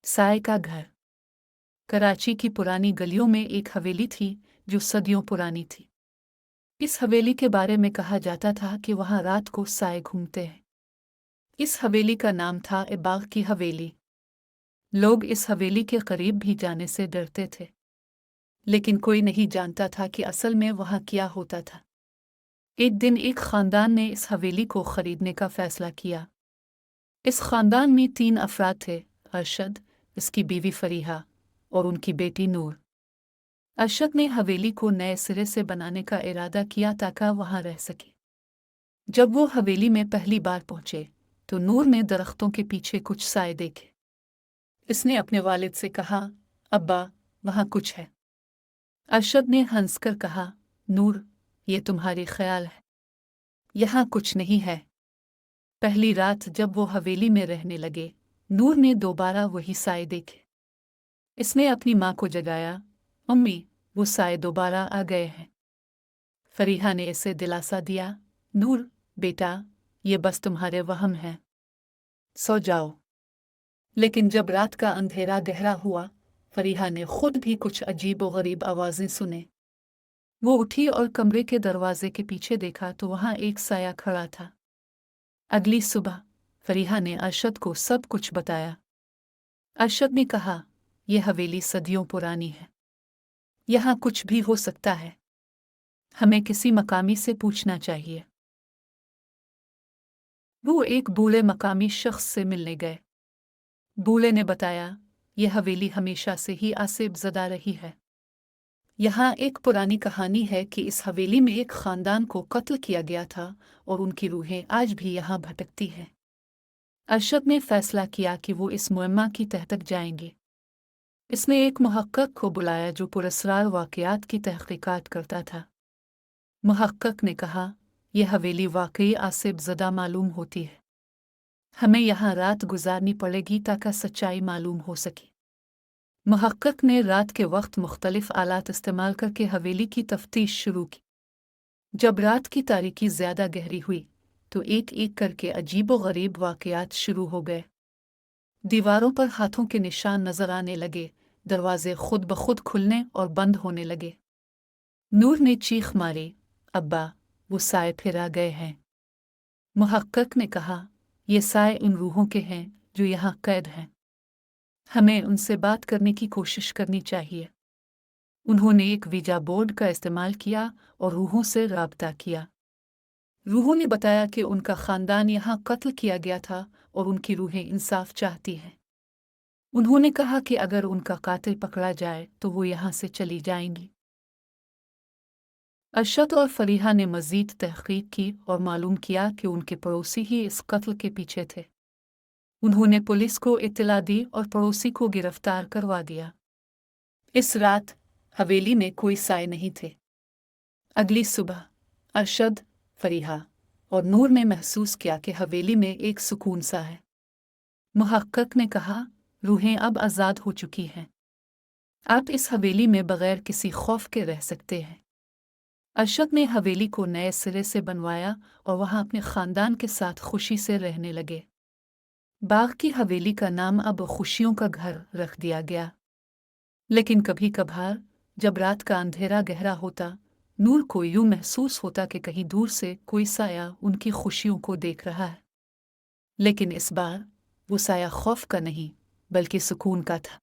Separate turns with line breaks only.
साय का घर। कराची की पुरानी गलियों में एक हवेली थी जो सदियों पुरानी थी। इस हवेली के बारे में कहा जाता था कि वहां रात को साए घूमते हैं। इस हवेली का नाम था इबाग की हवेली। लोग इस हवेली के करीब भी जाने से डरते थे, लेकिन कोई नहीं जानता था कि असल में वहां क्या होता था। एक दिन एक खानदान ने इस हवेली को खरीदने का फैसला किया। इस खानदान में 3 अफराद थे: अरशद, इसकी बीवी फरीहा और उनकी बेटी नूर। अरशद ने हवेली को नए सिरे से बनाने का इरादा किया ताकि वहां रह सके। जब वो हवेली में पहली बार पहुंचे तो नूर ने दरख्तों के पीछे कुछ साए देखे। इसने अपने वालिद से कहा, अब्बा, वहां कुछ है। अरशद ने हंसकर कहा, नूर, ये तुम्हारी ख्याल है, यहाँ कुछ नहीं है। पहली रात जब वो हवेली में रहने लगे, नूर ने दोबारा वही साए देखे। इसने अपनी माँ को जगाया, अम्मी, वो साए दोबारा आ गए हैं। फरीहा ने इसे दिलासा दिया, नूर बेटा, ये बस तुम्हारे वहम हैं, सो जाओ। लेकिन जब रात का अंधेरा गहरा हुआ, फरीहा ने खुद भी कुछ अजीब व गरीब आवाज़ें सुने। वो उठी और कमरे के दरवाजे के पीछे देखा तो वहां एक साया खड़ा था। अगली सुबह फरीहा ने अरशद को सब कुछ बताया। अरशद ने कहा, यह हवेली सदियों पुरानी है, यहाँ कुछ भी हो सकता है, हमें किसी मकामी से पूछना चाहिए। वो एक बूढ़े मकामी शख्स से मिलने गए। बूढ़े ने बताया, यह हवेली हमेशा से ही आसिब ज़दा रही है। यहाँ एक पुरानी कहानी है कि इस हवेली में एक खानदान को कत्ल किया गया था और उनकी रूहें आज भी यहाँ भटकती हैं। अरशद ने फैसला किया कि वो इस मुअम्मा की तह तक जाएंगे। इसने एक मुहक्किक को बुलाया जो पुरस्रार वाक़यात की तहक़ीक़ात करता था। मुहक्किक ने कहा, यह हवेली वाकई आसिब ज़दा मालूम होती है, हमें यहाँ रात गुजारनी पड़ेगी ताकि सच्चाई मालूम हो सके। मुहक्किक ने रात के वक्त मुख्तलिफ आलात इस्तेमाल करके हवेली की तफ्तीश शुरू की। जब रात की तारीकी ज़्यादा गहरी हुई तो एक एक करके अजीब व गरीब वाक़यात शुरू हो गए। दीवारों पर हाथों के निशान नजर आने लगे, दरवाजे खुद ब खुद खुलने और बंद होने लगे। नूर ने चीख मारी, अब्बा, वो साए फिर आ गए हैं। मुहक्किक ने कहा, ये साए उन रूहों के हैं जो यहाँ कैद हैं, हमें उनसे बात करने की कोशिश करनी चाहिए। उन्होंने एक वीजा बोर्ड का इस्तेमाल किया और रूहों से राब्ता किया। रूहों ने बताया कि उनका खानदान यहाँ कत्ल किया गया था और उनकी रूहें इंसाफ चाहती हैं। उन्होंने कहा कि अगर उनका कातिल पकड़ा जाए तो वो यहाँ से चली जाएंगी। अरशद और फरीहा ने मज़ीद तहक़ीक़ की और मालूम किया कि उनके पड़ोसी ही इस कत्ल के पीछे थे। उन्होंने पुलिस को इत्तला दी और पड़ोसी को गिरफ्तार करवा दिया। इस रात हवेली में कोई साए नहीं थे। अगली सुबह अरशद, फरीहा और नूर ने महसूस किया कि हवेली में एक सुकून सा है। मुहक्किक ने कहा, रूहें अब आज़ाद हो चुकी हैं, आप इस हवेली में बगैर किसी खौफ के रह सकते हैं। अरशद ने हवेली को नए सिरे से बनवाया और वहां अपने खानदान के साथ खुशी से रहने लगे। बाग की हवेली का नाम अब खुशियों का घर रख दिया गया। लेकिन कभी कभार जब रात का अंधेरा गहरा होता, नूर को यूं महसूस होता कि कहीं दूर से कोई साया उनकी खुशियों को देख रहा है। लेकिन इस बार वो साया खौफ का नहीं बल्कि सुकून का था।